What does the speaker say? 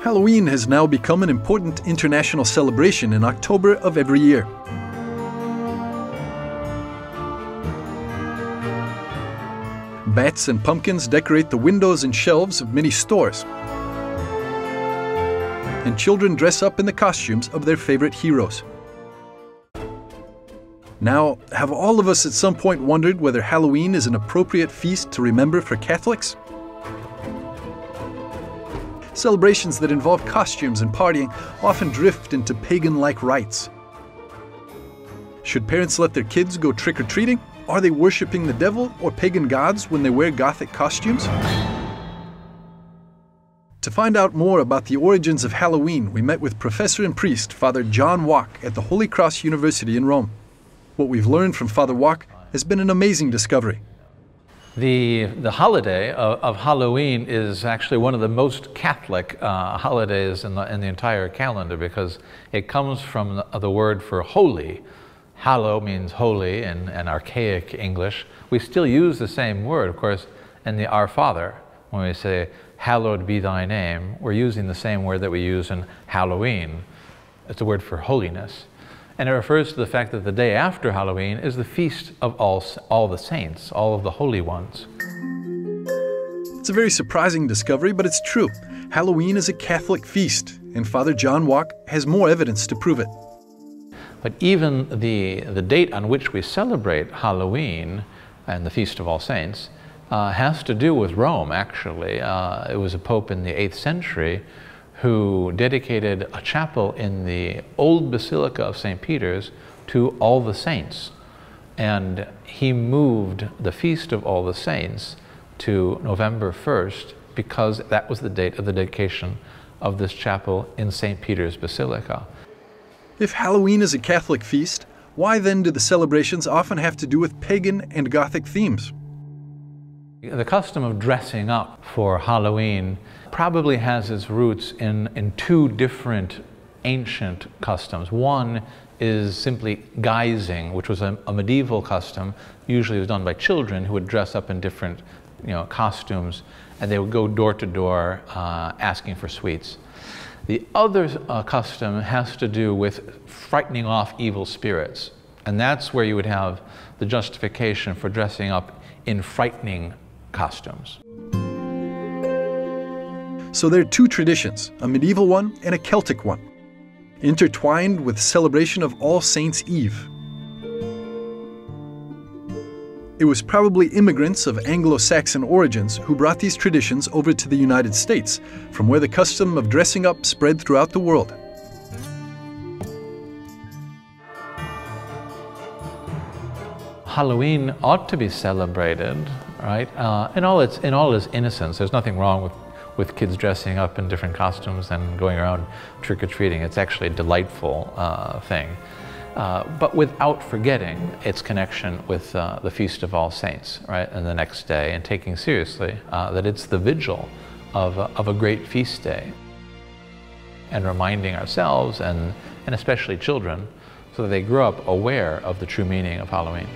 Halloween has now become an important international celebration in October of every year. Bats and pumpkins decorate the windows and shelves of many stores. And children dress up in the costumes of their favorite heroes. Now, have all of us at some point wondered whether Halloween is an appropriate feast to remember for Catholics? Celebrations that involve costumes and partying often drift into pagan-like rites. Should parents let their kids go trick-or-treating? Are they worshipping the devil or pagan gods when they wear Gothic costumes? To find out more about the origins of Halloween, we met with professor and priest Father John Wauck at the Holy Cross University in Rome. What we've learned from Father Wauck has been an amazing discovery. The holiday of Halloween is actually one of the most Catholic holidays in the entire calendar, because it comes from the word for holy. Hallow means holy in archaic English. We still use the same word, of course, in the Our Father. When we say, hallowed be thy name, we're using the same word that we use in Halloween. It's a word for holiness. And it refers to the fact that the day after Halloween is the feast of all the saints, all of the holy ones. It's a very surprising discovery, but it's true. Halloween is a Catholic feast, and Father John Wauck has more evidence to prove it. But even the date on which we celebrate Halloween and the Feast of All Saints has to do with Rome, actually. It was a pope in the 8th century who dedicated a chapel in the old Basilica of St. Peter's to all the saints. And he moved the Feast of All the Saints to November 1st because that was the date of the dedication of this chapel in St. Peter's Basilica. If Halloween is a Catholic feast, why then do the celebrations often have to do with pagan and Gothic themes? The custom of dressing up for Halloween probably has its roots in two different ancient customs. One is simply guising, which was a medieval custom. Usually it was done by children who would dress up in different costumes, and they would go door to door asking for sweets. The other custom has to do with frightening off evil spirits, and that's where you would have the justification for dressing up in frightening costumes. So there are two traditions, a medieval one and a Celtic one, intertwined with celebration of All Saints' Eve. It was probably immigrants of Anglo-Saxon origins who brought these traditions over to the United States, from where the custom of dressing up spread throughout the world. Halloween ought to be celebrated, right? In all its innocence. There's nothing wrong with kids dressing up in different costumes and going around trick-or-treating. It's actually a delightful thing. But without forgetting its connection with the Feast of All Saints, right, and the next day, and taking seriously that it's the vigil of a great feast day, and reminding ourselves and especially children so that they grow up aware of the true meaning of Halloween.